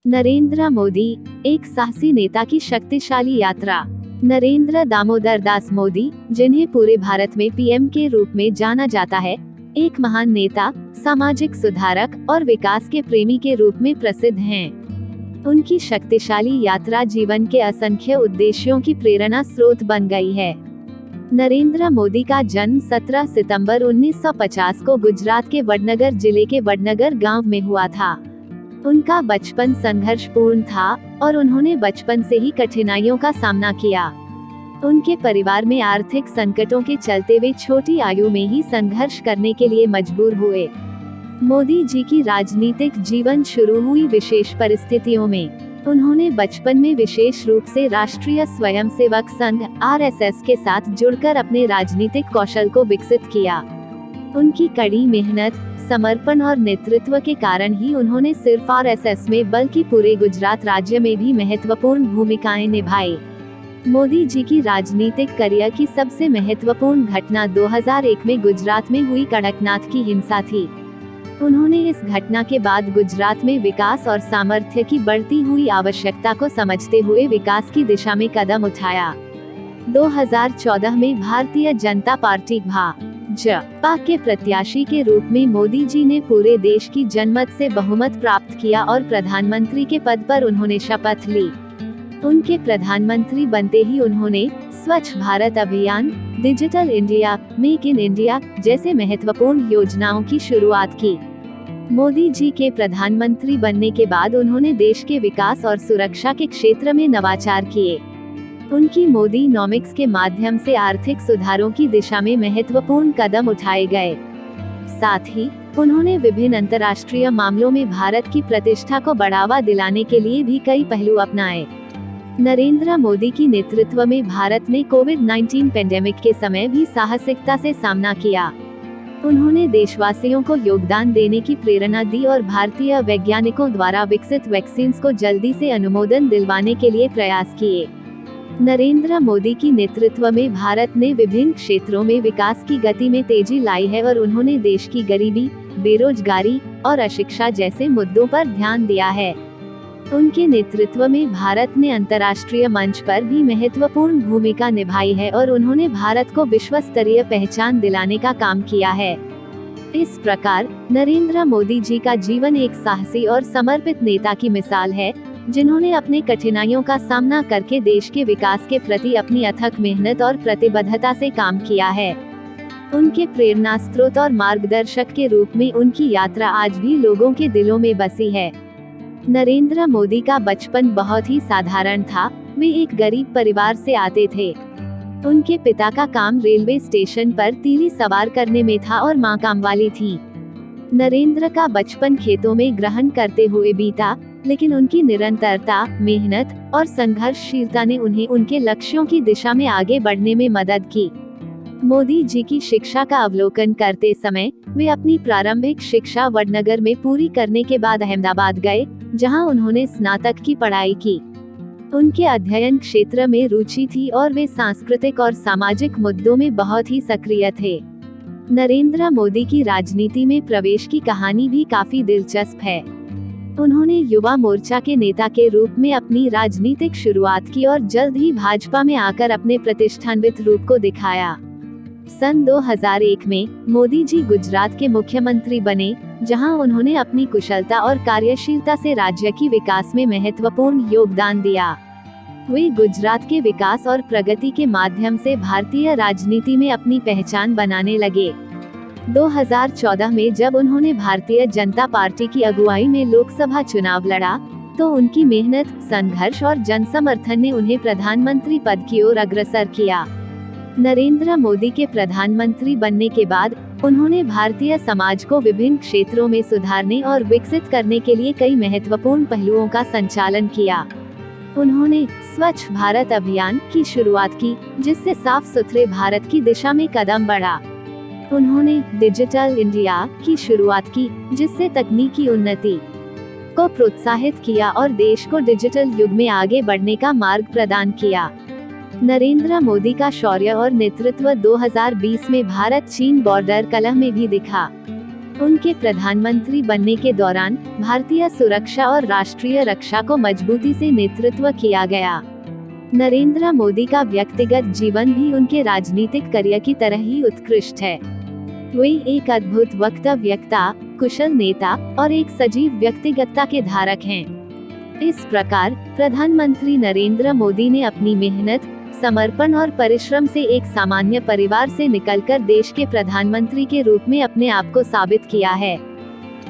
नरेंद्र मोदी, एक साहसी नेता की शक्तिशाली यात्रा। नरेंद्र दामोदर दास मोदी, जिन्हें पूरे भारत में पीएम के रूप में जाना जाता है, एक महान नेता, सामाजिक सुधारक और विकास के प्रेमी के रूप में प्रसिद्ध हैं। उनकी शक्तिशाली यात्रा जीवन के असंख्य उद्देश्यों की प्रेरणा स्रोत बन गई है। नरेंद्र मोदी का जन्म 17 सितंबर 1950 को गुजरात के वडनगर जिले के वडनगर गांव में हुआ था। उनका बचपन संघर्षपूर्ण था और उन्होंने बचपन से ही कठिनाइयों का सामना किया। उनके परिवार में आर्थिक संकटों के चलते वे छोटी आयु में ही संघर्ष करने के लिए मजबूर हुए। मोदी जी की राजनीतिक जीवन शुरू हुई विशेष परिस्थितियों में। उन्होंने बचपन में विशेष रूप से राष्ट्रीय स्वयंसेवक संघ (आरएसएस) के साथ जुड़कर अपने राजनीतिक कौशल को विकसित किया। उनकी कड़ी मेहनत, समर्पण और नेतृत्व के कारण ही उन्होंने सिर्फ आरएसएस में बल्कि पूरे गुजरात राज्य में भी महत्वपूर्ण भूमिकाएं निभाई। मोदी जी की राजनीतिक करियर की सबसे महत्वपूर्ण घटना 2001 में गुजरात में हुई कड़कनाथ की हिंसा थी। उन्होंने इस घटना के बाद गुजरात में विकास और सामर्थ्य की बढ़ती हुई आवश्यकता को समझते हुए विकास की दिशा में कदम उठाया। 2014 में भारतीय जनता पार्टी भाजपा के प्रत्याशी के रूप में मोदी जी ने पूरे देश की जनमत से बहुमत प्राप्त किया और प्रधानमंत्री के पद पर उन्होंने शपथ ली। उनके प्रधानमंत्री बनते ही उन्होंने स्वच्छ भारत अभियान, digital India, make in India जैसे महत्वपूर्ण योजनाओं की शुरुआत की। मोदी जी के प्रधानमंत्री बनने के बाद उन्होंने देश के विकास और सुरक्षा के क्षेत्र में नवाचार किए। उनकी मोदी नॉमिक्स के माध्यम से आर्थिक सुधारों की दिशा में महत्वपूर्ण कदम उठाए गए। साथ ही उन्होंने विभिन्न अंतर्राष्ट्रीय मामलों में भारत की प्रतिष्ठा को बढ़ावा दिलाने के लिए भी कई पहलू अपनाए। नरेंद्र मोदी की नेतृत्व में भारत ने कोविड-19 पेंडेमिक के समय भी साहसिकता से सामना किया। उन्होंने देशवासियों को योगदान देने की प्रेरणा दी और भारतीय वैज्ञानिकों द्वारा विकसित वैक्सीन्स को जल्दी से अनुमोदन दिलवाने के लिए प्रयास किए। नरेंद्र मोदी की नेतृत्व में भारत ने विभिन्न क्षेत्रों में विकास की गति में तेजी लाई है और उन्होंने देश की गरीबी, बेरोजगारी और अशिक्षा जैसे मुद्दों पर ध्यान दिया है। उनके नेतृत्व में भारत ने अंतर्राष्ट्रीय मंच पर भी महत्वपूर्ण भूमिका निभाई है और उन्होंने भारत को विश्व स्तरीय पहचान दिलाने का काम किया है। इस प्रकार नरेंद्र मोदी जी का जीवन एक साहसी और समर्पित नेता की मिसाल है, जिन्होंने अपने कठिनाइयों का सामना करके देश के विकास के प्रति अपनी अथक मेहनत और प्रतिबद्धता से काम किया है। उनके प्रेरणा स्रोत और मार्गदर्शक के रूप में उनकी यात्रा आज भी लोगों के दिलों में बसी है। नरेंद्र मोदी का बचपन बहुत ही साधारण था। वे एक गरीब परिवार से आते थे। उनके पिता का काम रेलवे स्टेशन पर तीली सवार करने में था और मां कामवाली थी। नरेंद्र का बचपन खेतों में ग्रहण करते हुए बीता, लेकिन उनकी निरंतरता, मेहनत और संघर्षशीलता ने उन्हें उनके लक्ष्यों की दिशा में आगे बढ़ने में मदद की। मोदी जी की शिक्षा का अवलोकन करते समय वे अपनी प्रारंभिक शिक्षा वडनगर में पूरी करने के बाद अहमदाबाद गए, जहां उन्होंने स्नातक की पढ़ाई की। उनके अध्ययन क्षेत्र में रुचि थी और वे सांस्कृतिक और सामाजिक मुद्दों में बहुत ही सक्रिय थे। नरेंद्र मोदी की राजनीति में प्रवेश की कहानी भी काफी दिलचस्प है। उन्होंने युवा मोर्चा के नेता के रूप में अपनी राजनीतिक शुरुआत की और जल्द ही भाजपा में आकर अपने प्रतिष्ठान्वित रूप को दिखाया। सन 2001 में मोदी जी गुजरात के मुख्यमंत्री बने, जहां उन्होंने अपनी कुशलता और कार्यशीलता से राज्य की विकास में महत्वपूर्ण योगदान दिया। वे गुजरात के विकास और प्रगति के माध्यम से भारतीय राजनीति में अपनी पहचान बनाने लगे। 2014 में जब उन्होंने भारतीय जनता पार्टी की अगुवाई में लोकसभा चुनाव लड़ा, तो उनकी मेहनत, संघर्ष और जनसमर्थन ने उन्हें प्रधानमंत्री पद की ओर अग्रसर किया। नरेंद्र मोदी के प्रधानमंत्री बनने के बाद उन्होंने भारतीय समाज को विभिन्न क्षेत्रों में सुधारने और विकसित करने के लिए कई महत्वपूर्ण पहलुओं का संचालन किया। उन्होंने स्वच्छ भारत अभियान की शुरुआत की, जिससे साफ सुथरे भारत की दिशा में कदम बढ़ा। उन्होंने डिजिटल इंडिया की शुरुआत की, जिससे तकनीकी उन्नति को प्रोत्साहित किया और देश को डिजिटल युग में आगे बढ़ने का मार्ग प्रदान किया। नरेंद्र मोदी का शौर्य और नेतृत्व 2020 में भारत चीन बॉर्डर कलह में भी दिखा। उनके प्रधानमंत्री बनने के दौरान भारतीय सुरक्षा और राष्ट्रीय रक्षा को मजबूती से नेतृत्व किया गया। नरेंद्र मोदी का व्यक्तिगत जीवन भी उनके राजनीतिक करियर की तरह ही उत्कृष्ट है। वे एक अद्भुत वक्तव्यता, कुशल नेता और एक सजीव व्यक्तिगतता के धारक हैं। इस प्रकार प्रधानमंत्री नरेंद्र मोदी ने अपनी मेहनत, समर्पण और परिश्रम से एक सामान्य परिवार से निकलकर देश के प्रधानमंत्री के रूप में अपने आप को साबित किया है।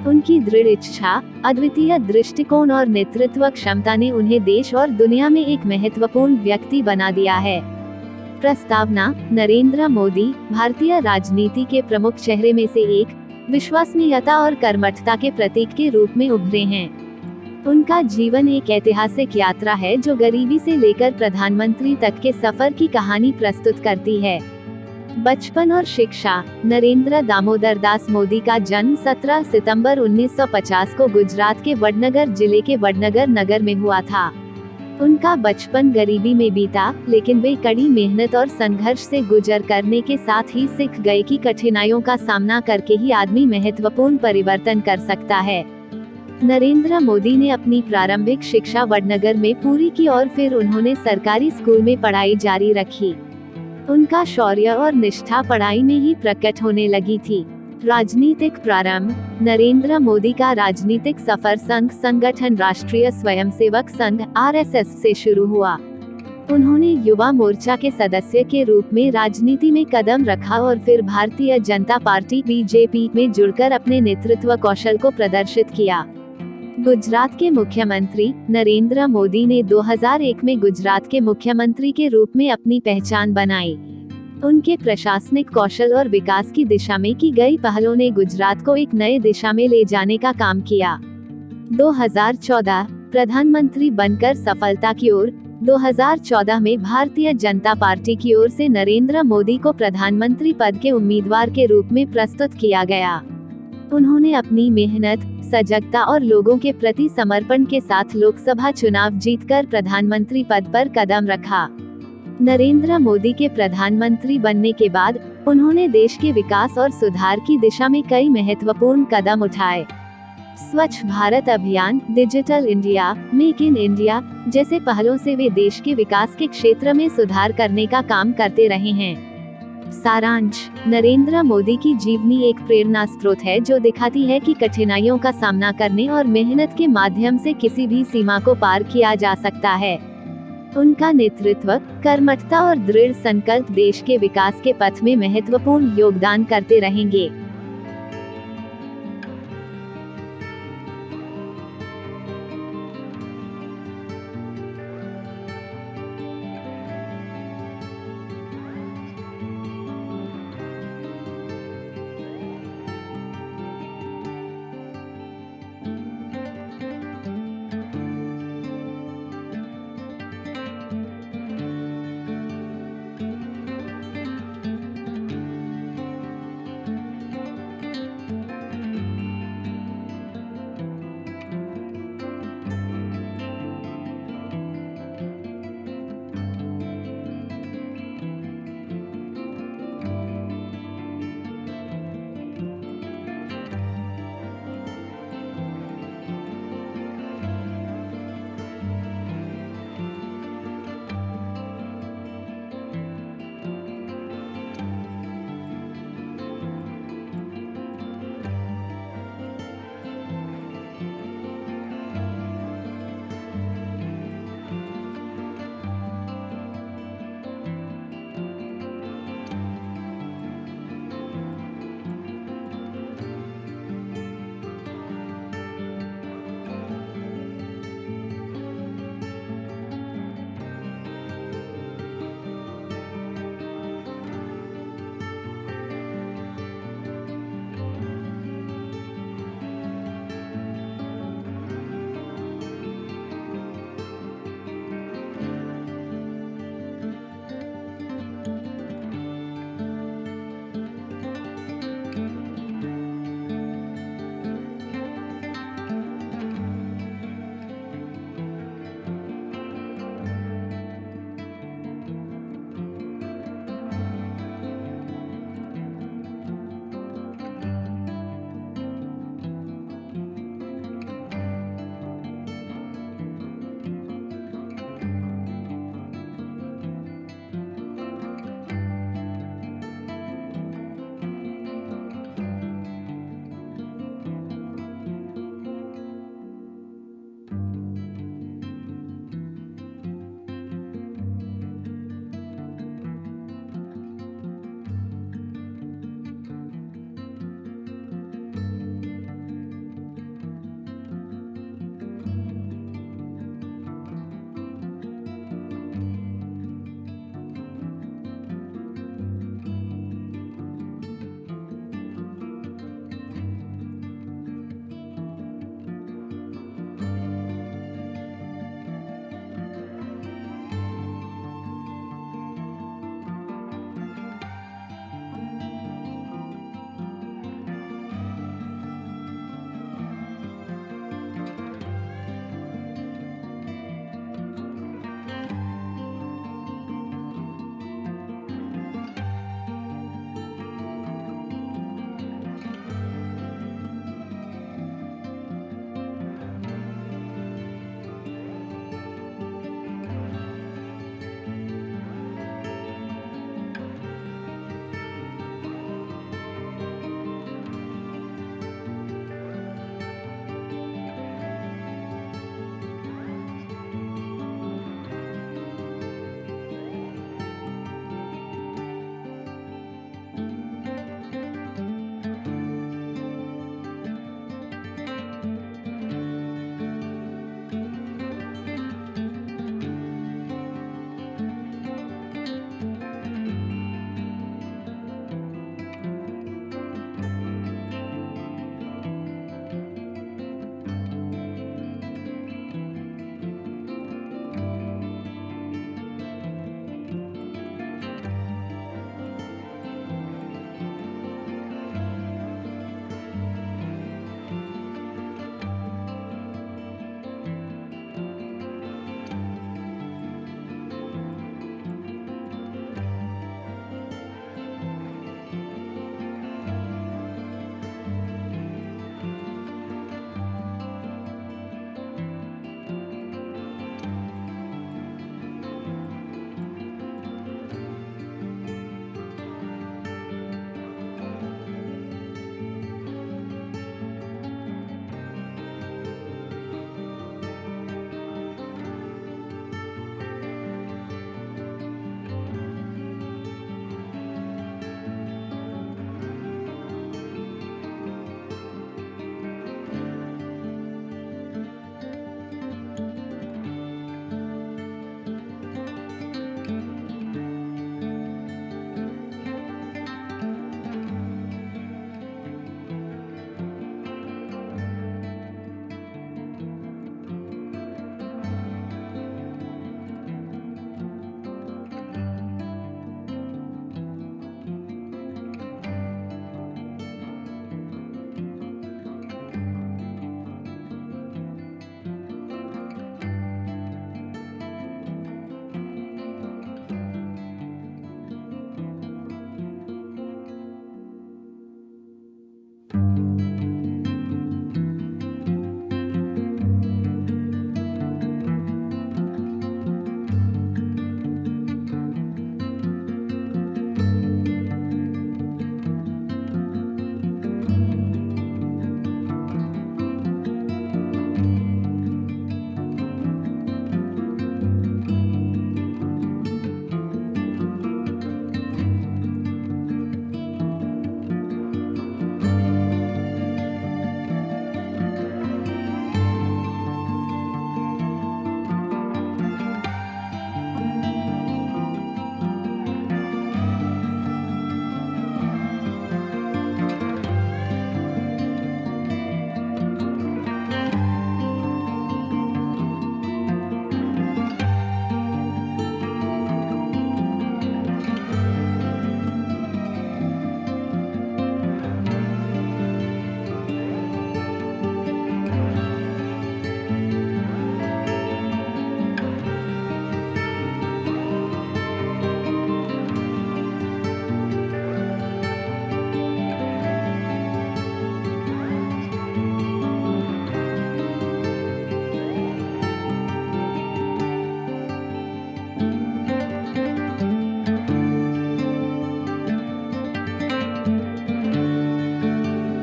उनकी दृढ़ इच्छा, अद्वितीय दृष्टिकोण और नेतृत्व क्षमता ने उन्हें देश और दुनिया में एक महत्वपूर्ण व्यक्ति बना दिया है। प्रस्तावना: नरेंद्र मोदी भारतीय राजनीति के प्रमुख चेहरे में से एक, विश्वसनीयता और कर्मठता के प्रतीक के रूप में उभरे हैं। उनका जीवन एक ऐतिहासिक यात्रा है जो गरीबी से लेकर प्रधानमंत्री तक के सफर की कहानी प्रस्तुत करती है। बचपन और शिक्षा: नरेंद्र दामोदर दास मोदी का जन्म 17 सितंबर 1950 को गुजरात के वडनगर जिले के वडनगर नगर में हुआ था। उनका बचपन गरीबी में बीता, लेकिन वे कड़ी मेहनत और संघर्ष से गुजर करने के साथ ही सीख गए कि कठिनाइयों का सामना करके ही आदमी महत्वपूर्ण परिवर्तन कर सकता है। नरेंद्र मोदी ने अपनी प्रारंभिक शिक्षा वडनगर में पूरी की और फिर उन्होंने सरकारी स्कूल में पढ़ाई जारी रखी। उनका शौर्य और निष्ठा पढ़ाई में ही प्रकट होने लगी थी। राजनीतिक प्रारंभ: नरेंद्र मोदी का राजनीतिक सफर संघ संगठन राष्ट्रीय स्वयंसेवक संघ (RSS) से शुरू हुआ। उन्होंने युवा मोर्चा के सदस्य के रूप में राजनीति में कदम रखा और फिर भारतीय जनता पार्टी (BJP) में जुड़कर अपने नेतृत्व कौशल को प्रदर्शित किया। गुजरात के मुख्यमंत्री: नरेंद्र मोदी ने 2001 में गुजरात के मुख्यमंत्री के रूप में अपनी पहचान बनाई। उनके प्रशासनिक कौशल और विकास की दिशा में की गई पहलों ने गुजरात को एक नए दिशा में ले जाने का काम किया। 2014 प्रधानमंत्री बनकर सफलता की ओर: 2014 में भारतीय जनता पार्टी की ओर से नरेंद्र मोदी को प्रधानमंत्री पद के उम्मीदवार के रूप में प्रस्तुत किया गया। उन्होंने अपनी मेहनत, सजगता और लोगों के प्रति समर्पण के साथ लोकसभा चुनाव जीतकर प्रधानमंत्री पद पर कदम रखा। नरेंद्र मोदी के प्रधानमंत्री बनने के बाद उन्होंने देश के विकास और सुधार की दिशा में कई महत्वपूर्ण कदम उठाए। स्वच्छ भारत अभियान, digital India, make in India जैसे पहलों से वे देश के विकास के क्षेत्र में सुधार करने का काम करते रहे हैं। सारांश: नरेंद्र मोदी की जीवनी एक प्रेरणा स्रोत है जो दिखाती है कि कठिनाइयों का सामना करने और मेहनत के माध्यम से किसी भी सीमा को पार किया जा सकता है। उनका नेतृत्व, कर्मठता और दृढ़ संकल्प देश के विकास के पथ में महत्वपूर्ण योगदान करते रहेंगे।